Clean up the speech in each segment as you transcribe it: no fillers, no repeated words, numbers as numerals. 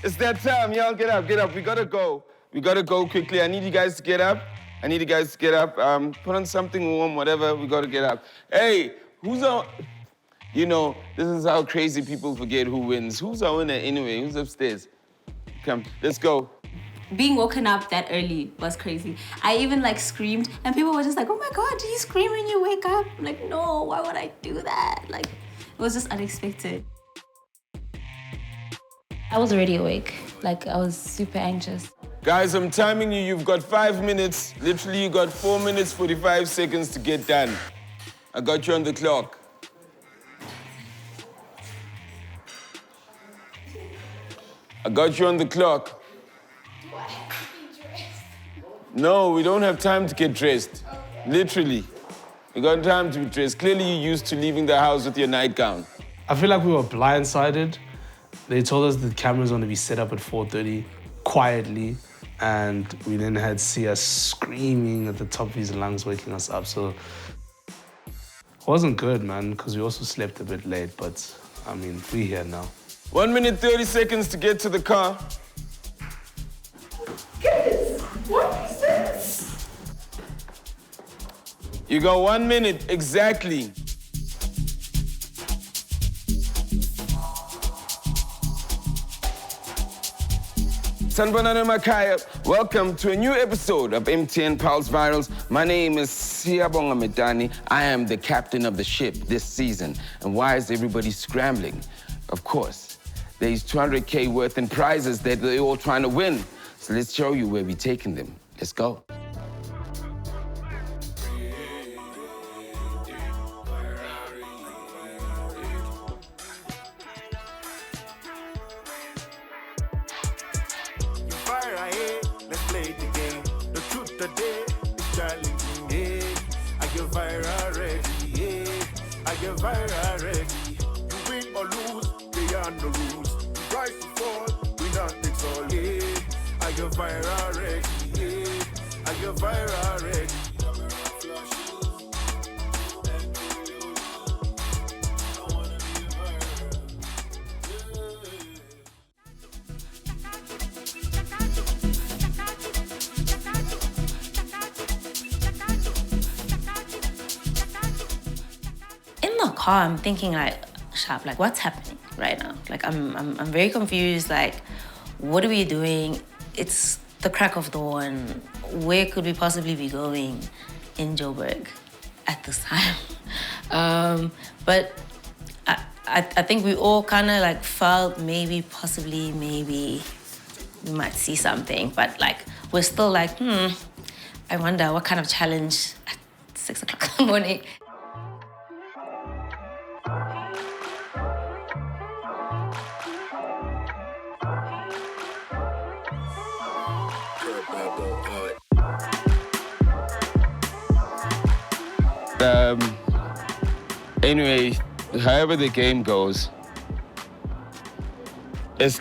It's that time, y'all. Get up, get up. We gotta go. We gotta go quickly. I need you guys to get up. Put on something warm, whatever. We gotta get up. Hey, who's on? You know, this is how crazy people forget who wins. Who's our winner anyway? Who's upstairs? Come, let's go. Being woken up that early was crazy. I even screamed and people were just like, oh my God, do you scream when you wake up? I'm like, no, why would I do that? It was just unexpected. I was already awake. I was super anxious. Guys, I'm timing you. You've got 5 minutes. Literally, you got 4 minutes, 45 seconds to get done. I got you on the clock. I got you on the clock. Do I have to be dressed? No, we don't have time to get dressed. Okay. Literally. We got time to be dressed. Clearly, you're used to leaving the house with your nightgown. I feel like we were blindsided. They told us the camera's going to be set up at 4:30, quietly, and we then had Sia screaming at the top of his lungs, waking us up. So it wasn't good, man, because we also slept a bit late, but I mean, we're here now. 1 minute, 30 seconds to get to the car. Guys, what is this? You got 1 minute, exactly. Sanibonani Makaya, welcome to a new episode of MTN Pulse Virals. My name is Siyabonga Medani. I am the captain of the ship this season. And why is everybody scrambling? Of course, there's 200K worth in prizes that they're all trying to win. So let's show you where we're taking them. Let's go. Viral ready. You win or lose, beyond the rules. Rise to fall, we not fix all. Yeah. Are you viral ready? Yeah. Are you viral ready? I'm thinking Sharp, what's happening right now? I'm very confused. What are we doing? It's the crack of dawn. Where could we possibly be going in Joburg at this time? But I think we all kind of felt maybe we might see something. But we're still I wonder what kind of challenge at 6 o'clock in the morning. Anyway, however the game goes, it's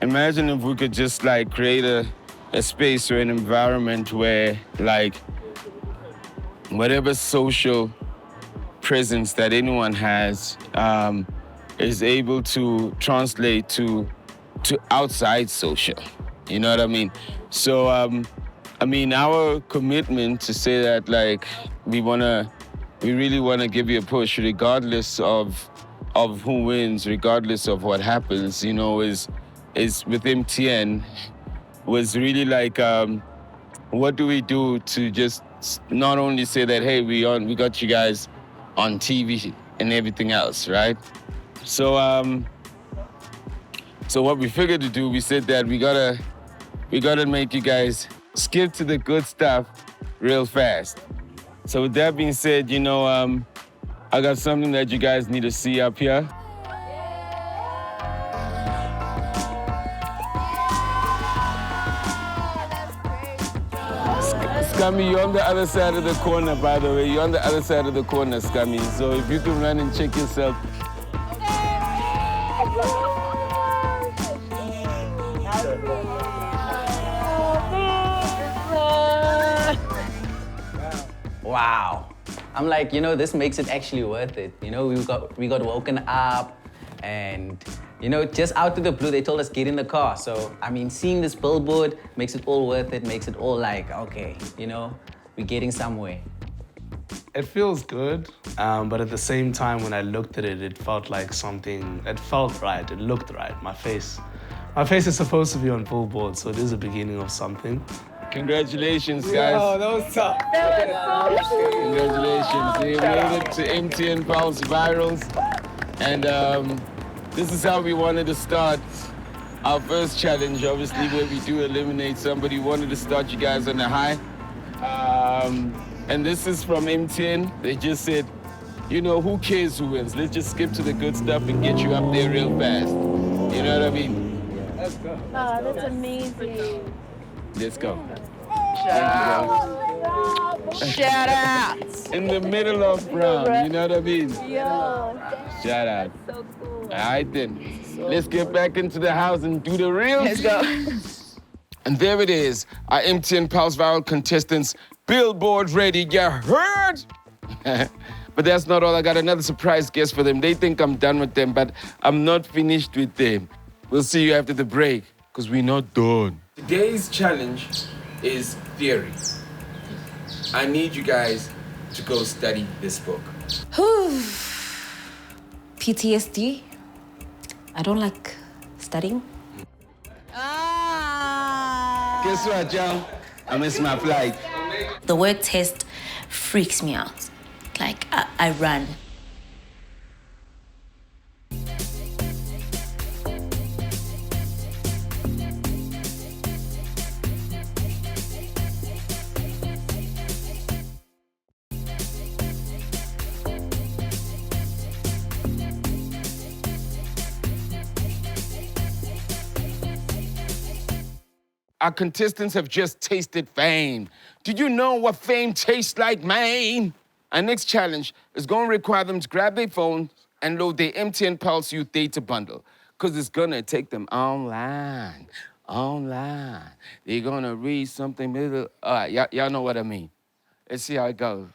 imagine if we could just create a space or an environment where whatever social presence that anyone has is able to translate to outside social. You know what I mean? So, our commitment to say that we really want to give you a push regardless of who wins, regardless of what happens, is with MTN, was really what do we do to just not only say that, hey, we got you guys on TV and everything else, right? So what we figured to do, we said that we gotta make you guys skip to the good stuff real fast. So with that being said, I got something that you guys need to see up here. Scummy, you're on the other side of the corner, by the way. You're on the other side of the corner, Scummy. So if you can run and check yourself. Wow. I'm this makes it actually worth it. We got woken up, And, just out of the blue, they told us get in the car. So, seeing this billboard makes it all worth it, makes it all like, okay, we're getting somewhere. It feels good, but at the same time, when I looked at it, it felt like something, it felt right, it looked right. My face is supposed to be on billboard, so it is a beginning of something. Congratulations, guys. Oh, that was tough. Congratulations. We made it to MTN Pulse Virals. And this is how we wanted to start our first challenge, obviously, where we do eliminate somebody. We wanted to start you guys on a high. And this is from MTN. They just said, who cares who wins? Let's just skip to the good stuff and get you up there real fast. You know what I mean? Let's go. Oh, that's amazing. Let's go. Shout out. In the middle of round, you know what I mean? Yo, Shout out. so cool. All right then. Let's get back into the house and do the real. Let's go. And there it is, our MTN Pulse Viral contestants, billboard ready, you heard? But that's not all, I got another surprise guest for them. They think I'm done with them, but I'm not finished with them. We'll see you after the break, because we're not done. Today's challenge is theory. I need you guys to go study this book. PTSD. I don't like studying. Guess what, y'all? I missed my flight. The word test freaks me out. Like, I run. Our contestants have just tasted fame. Do you know what fame tastes like, man? Our next challenge is going to require them to grab their phones and load their MTN Pulse Youth Data Bundle, because it's going to take them online. They're going to read something. All right, y'all know what I mean. Let's see how it goes.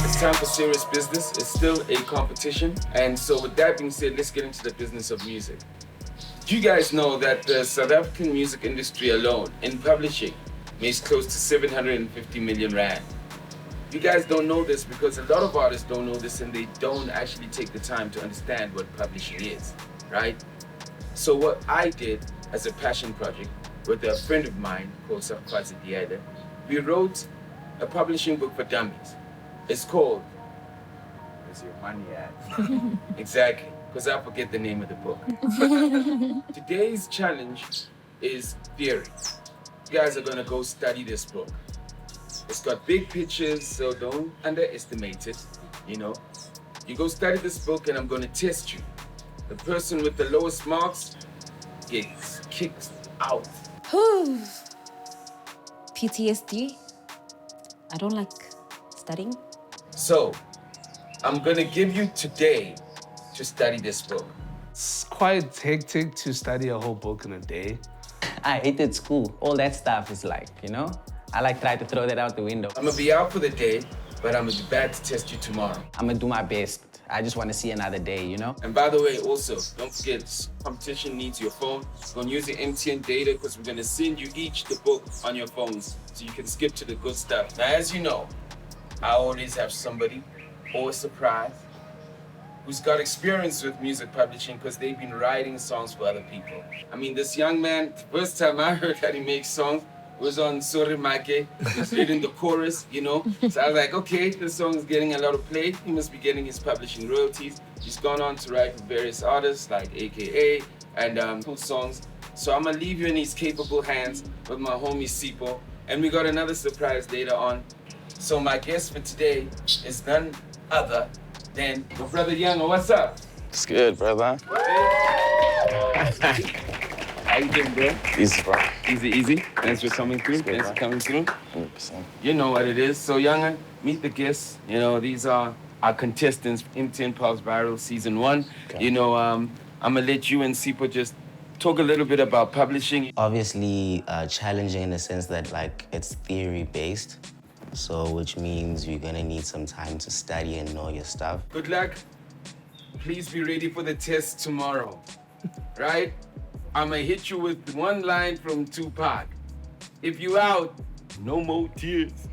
It's time for serious business. It's still a competition. And so with that being said, let's get into the business of music. You guys know that the South African music industry alone, in publishing, makes close to 750 million rand. You guys don't know this because a lot of artists don't know this and they don't actually take the time to understand what publishing is, right? So what I did as a passion project with a friend of mine called Sakwazi Diede, we wrote a publishing book for dummies. It's called Where's Your Money At? Exactly, because I forget the name of the book. Today's challenge is theory. You guys are gonna go study this book. It's got big pictures, so don't underestimate it, You go study this book and I'm gonna test you. The person with the lowest marks gets kicked out. PTSD. I don't like studying. So, I'm gonna give you today to study this book. It's quite hectic to study a whole book in a day. I hated school. All that stuff is like, I try to throw that out the window. I'm gonna be out for the day, but I'm gonna be back to test you tomorrow. I'm gonna do my best. I just want to see another day, And by the way, also, don't forget, competition needs your phone. We're gonna use your MTN data because we're gonna send you each the book on your phones so you can skip to the good stuff. Now, as you know, I always have somebody, or a surprise, who's got experience with music publishing because they've been writing songs for other people. This young man, the first time I heard that he makes songs was on Sore Make. He was reading the chorus, So I was like, okay, this song is getting a lot of play. He must be getting his publishing royalties. He's gone on to write for various artists like AKA and cool songs. So I'm gonna leave you in his capable hands with my homie Sipo. And we got another surprise later on. So my guest for today is none other than my brother Younger. What's up? It's good, brother. How you doing, bro? Easy, bro. Easy. Thanks for coming through. good, Thanks for bro. coming through. 100%. You know what it is. So Younger, meet the guests. These are our contestants, MTN Pulse Viral Season 1. Okay. I'm gonna let you and Sipo just talk a little bit about publishing. Obviously, challenging in the sense that like it's theory-based, so which means you're gonna need some time to study and know your stuff. Good luck. Please be ready for the test tomorrow, right? I'ma hit you with one line from Tupac. If you out, no more tears.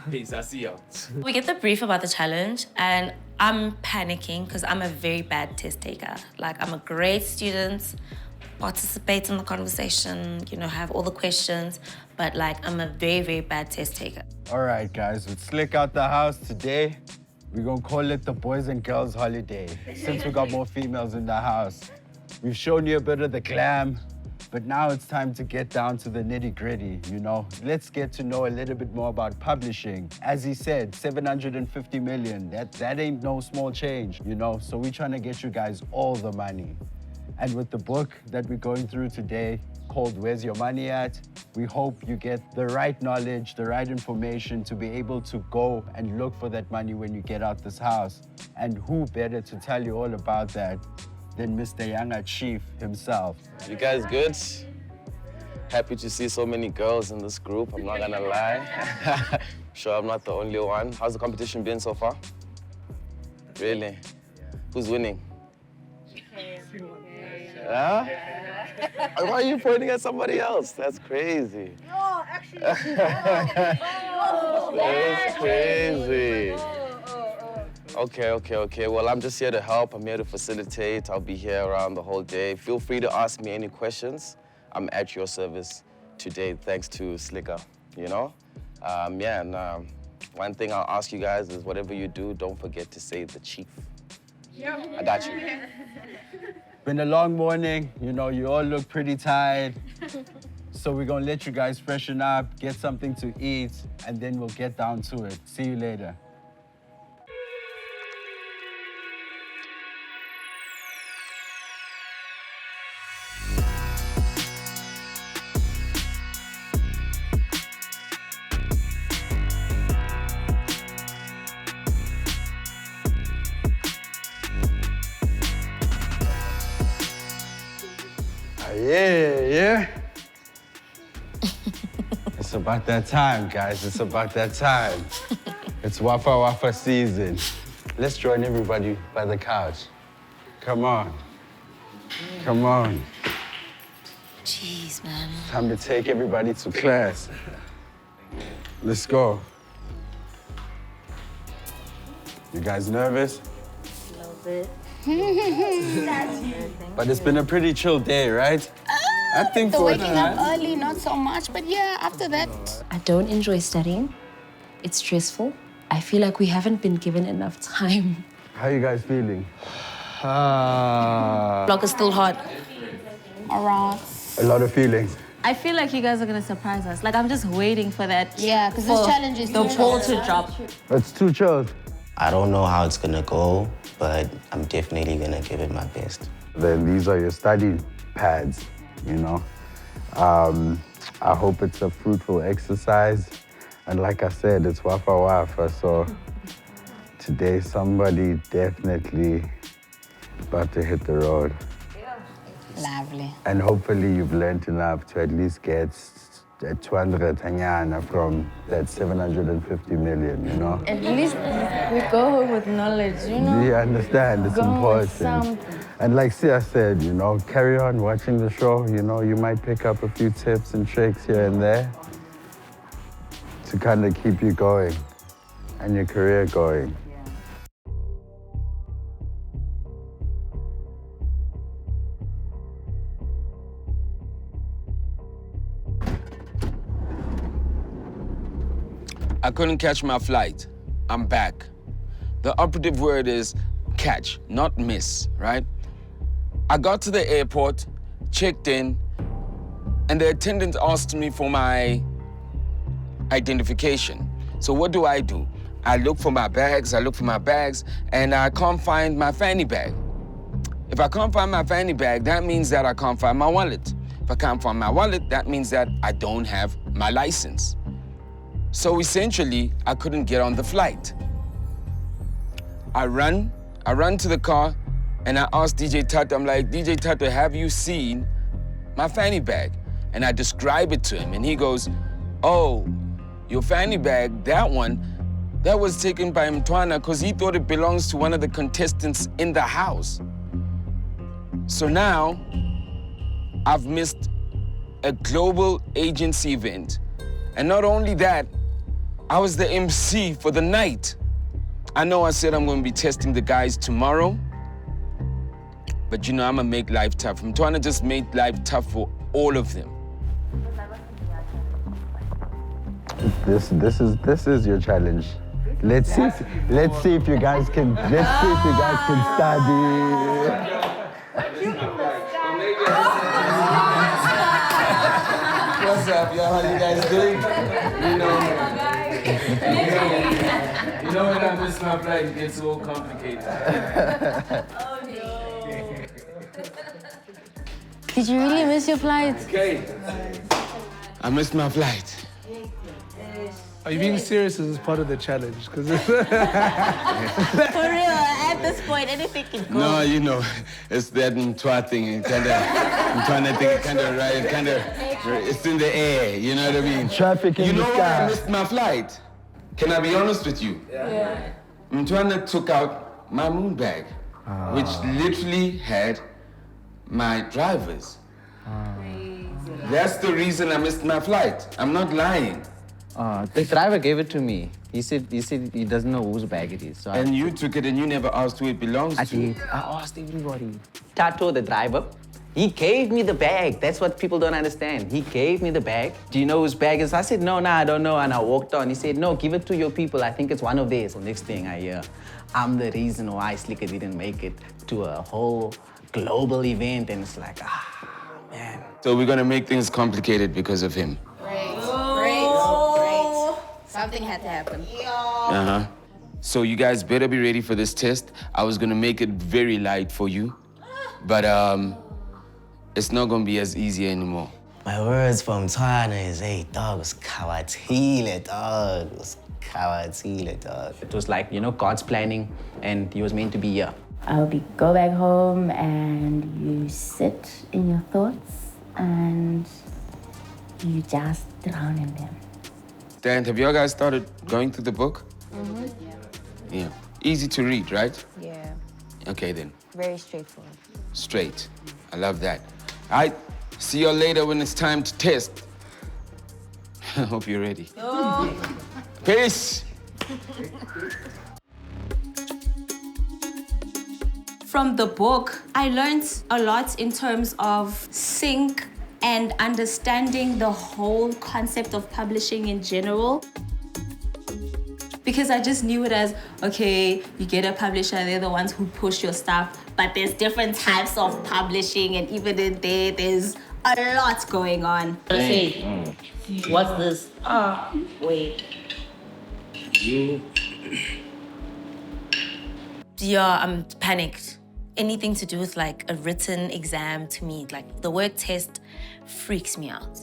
Peace, I see y'all. We get the brief about the challenge and I'm panicking because I'm a very bad test taker. Like I'm a great student, participate in the conversation, you know, have all the questions, but like I'm a very, very bad test taker. All right, guys, with Slick out the house today, we're gonna call it the boys and girls holiday. Since we got more females in the house, we've shown you a bit of the glam, but now it's time to get down to the nitty-gritty, you know? Let's get to know a little bit more about publishing. As he said, 750 million, that ain't no small change, you know? So we're trying to get you guys all the money. And with the book that we're going through today, called Where's Your Money At? We hope you get the right knowledge, the right information to be able to go and look for that money when you get out this house. And who better to tell you all about that than Mr. Younger Chief himself. You guys good? Happy to see so many girls in this group, I'm not gonna lie. Sure, I'm not the only one. How's the competition been so far? Really? Who's winning? Huh? Why are you pointing at somebody else? That's crazy. No, actually. That's crazy. Okay. Well, I'm just here to help. I'm here to facilitate. I'll be here around the whole day. Feel free to ask me any questions. I'm at your service today, thanks to Slikour, you know? One thing I'll ask you guys is whatever you do, don't forget to say the chief. I got you. Been a long morning, you know, you all look pretty tired. So we're gonna let you guys freshen up, get something to eat, and then we'll get down to it. See you later. Yeah. It's about that time, guys. It's about that time. It's Wafa Wafa season. Let's join everybody by the couch. Come on. Jeez, man. Time to take everybody to class. Let's go. You guys nervous? A little bit. But it's been a pretty chill day, right? I think The waking up early, not so much, but yeah, after that. I don't enjoy studying. It's stressful. I feel like we haven't been given enough time. How you guys feeling? Block is still hot. Alright. A lot of feelings. I feel like you guys are gonna surprise us. Like I'm just waiting for that. Yeah, because this challenge is the ball to drop. It's too chilled. I don't know how it's gonna go, but I'm definitely gonna give it my best. Then these are your study pads, you know. I hope it's a fruitful exercise. And like I said, it's Wafa Wafa, so today somebody definitely about to hit the road. Lovely. And hopefully you've learned enough to at least get 200 Tanyana from that 750 million, you know? At least we go home with knowledge, you know? You understand, it's Go home with important. something. And like Sia said, you know, carry on watching the show, you know, you might pick up a few tips and tricks here and there to kind of keep you going and your career going. I couldn't catch my flight. I'm back. The operative word is catch, not miss, right? I got to the airport, checked in, and the attendant asked me for my identification. So what do? I look for my bags, and I can't find my fanny bag. If I can't find my fanny bag, that means that I can't find my wallet. If I can't find my wallet, that means that I don't have my license. So essentially, I couldn't get on the flight. I run to the car, And I asked DJ Tato, I'm like, DJ Tato, have you seen my fanny bag? And I describe it to him, and he goes, oh, your fanny bag, that one, that was taken by Mtwana because he thought it belongs to one of the contestants in the house. So now, I've missed a global agency event. And not only that, I was the MC for the night. I know I said I'm gonna be testing the guys tomorrow, but you know, I'm gonna make life tough. Mtwana just made life tough for all of them. This is your challenge. Let's see if you guys can study. What's up, y'all? How you guys doing? You know when I miss my flight, it gets all complicated. Did you really miss your flight? Okay. I missed my flight. Are you being serious as part of the challenge? Because For real, at this point, anything can go. No, you know, it's that Mtwa thing. Mtwana thing, it's in the air, you know what I mean? Traffic in you the know why sky. I missed my flight? Can I be honest with you? Yeah. Mtwana took out my moon bag, which literally had my drivers. That's the reason I missed my flight. I'm not lying. The driver gave it to me. He said he doesn't know whose bag it is. So And you took it and you never asked who it belongs I to. did. I asked everybody. Tato, the driver, he gave me the bag. That's what people don't understand. He gave me the bag. Do you know whose bag it is? I said, no, I don't know. And I walked on. He said, no, give it to your people. I think it's one of theirs. The next thing I hear, I'm the reason why Slikour didn't make it to a whole global event. And it's like, man. So we're gonna make things complicated because of him. Great. Something had to happen. Uh-huh. So you guys better be ready for this test. I was gonna make it very light for you, but it's not gonna be as easy anymore. My words from Mtwana is, hey, dog, uskawatile, dog. Uskawatile, dog. It was like, God's planning, and he was meant to be here. Go back home and you sit in your thoughts and you just drown in them. Dan, have you guys started going through the book? Mm-hmm. Yeah. Easy to read, right? Yeah. Okay then. Very straightforward. Straight. I love that. All right. See you later when it's time to test. I hope you're ready. Peace. From the book, I learned a lot in terms of sync and understanding the whole concept of publishing in general. Because I just knew it as, okay, you get a publisher, they're the ones who push your stuff, but there's different types of publishing, and even in there's a lot going on. Hey, what's this? Wait. Yeah, I'm panicked. Anything to do with like a written exam to me, like the word test freaks me out.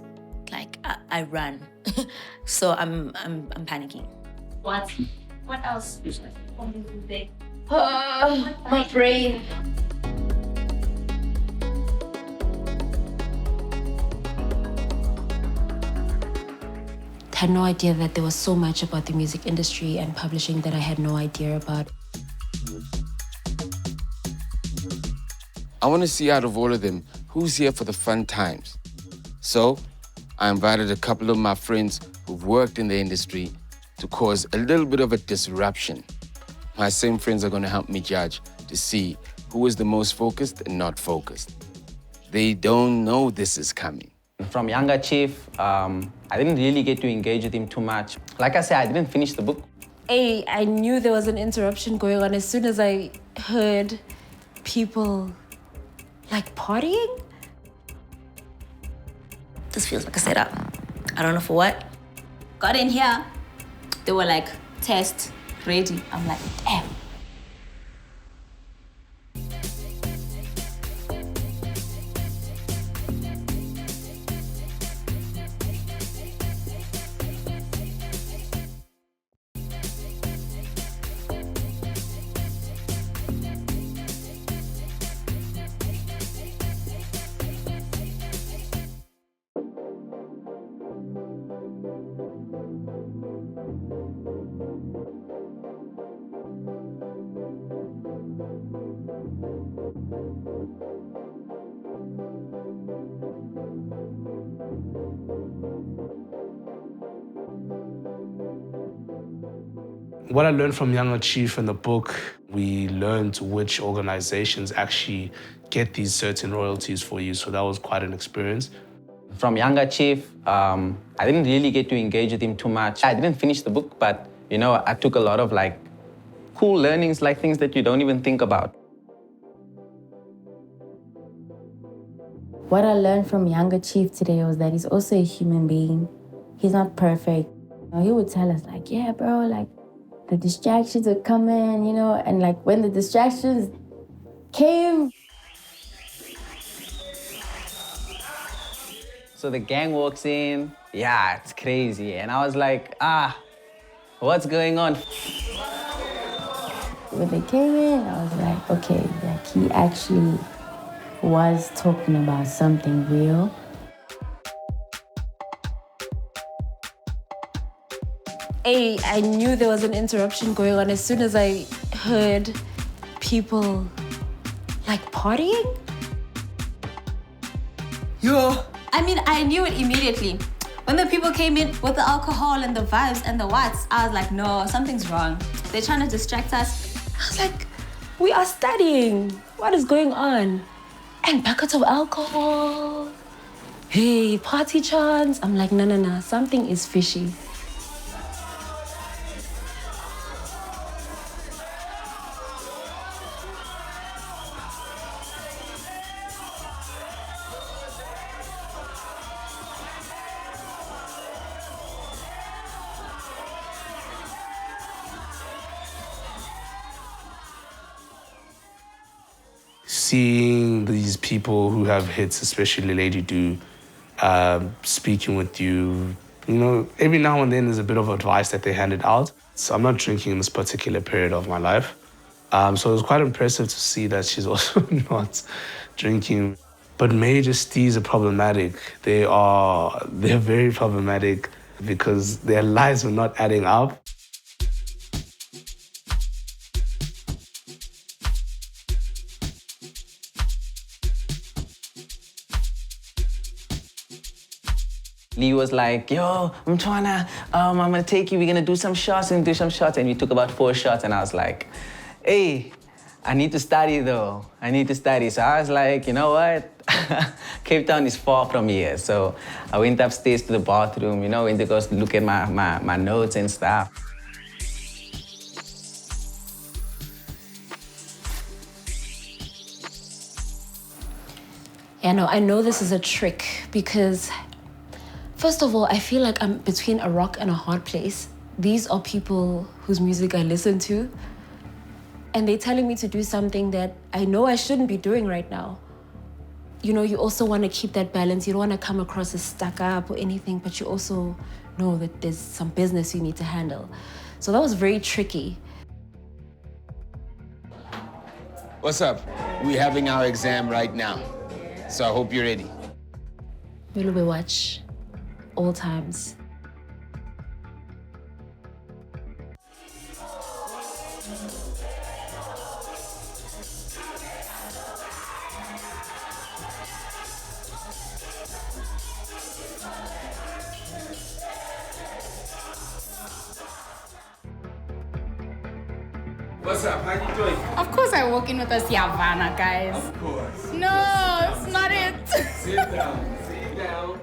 Like I run. So I'm panicking. What else? My brain. I had no idea that there was so much about the music industry and publishing that I had no idea about. I want to see out of all of them, who's here for the fun times. So I invited a couple of my friends who've worked in the industry to cause a little bit of a disruption. My same friends are going to help me judge to see who is the most focused and not focused. They don't know this is coming. From Younger Chief, I didn't really get to engage with him too much. Like I said, I didn't finish the book. Hey, I knew there was an interruption going on as soon as I heard people like partying. This feels like a setup. I don't know for what. Got in here, they were like, test, ready. I'm like, damn. What I learned from Younger Chief in the book, we learned which organizations actually get these certain royalties for you. So that was quite an experience. From Younger Chief, I didn't really get to engage with him too much. I didn't finish the book, but you know, I took a lot of like cool learnings, like things that you don't even think about. What I learned from Younger Chief today was that he's also a human being. He's not perfect. You know, he would tell us like, yeah, bro, like the distractions would come in, you know, and like when the distractions came. So the gang walks in, yeah, it's crazy. And I was like, what's going on? When they came in, I was like, okay, like he actually was talking about something real. I knew there was an interruption going on as soon as I heard people like partying. Yo. I mean, I knew it immediately. When the people came in with the alcohol and the vibes and the whats, I was like, no, something's wrong. They're trying to distract us. I was like, we are studying. What is going on? And buckets of alcohol. Hey, party chants. I'm like, no, something is fishy. Seeing these people who have hits, especially Lady Do, speaking with you, you know, every now and then there's a bit of advice that they handed out. So I'm not drinking in this particular period of my life. So it was quite impressive to see that she's also not drinking. But major stees are problematic. They're very problematic because their lives were not adding up. Lee was like, yo, I'm gonna take you, we're gonna do some shots and do some shots. And we took about 4 shots and I was like, hey, I need to study though. I need to study. So I was like, you know what? Cape Town is far from here. So I went upstairs to the bathroom, you know, went to go look at my notes and stuff. Yeah, no, I know this is a trick because first of all, I feel like I'm between a rock and a hard place. These are people whose music I listen to, and they're telling me to do something that I know I shouldn't be doing right now. You know, you also want to keep that balance. You don't want to come across as stuck up or anything, but you also know that there's some business you need to handle. So that was very tricky. What's up? We're having our exam right now, so I hope you're ready. Will we watch all times? What's up? How you doing? Of course I walk in with a Siavana, guys. Of course. No, it's not it. Sit down. Sit down.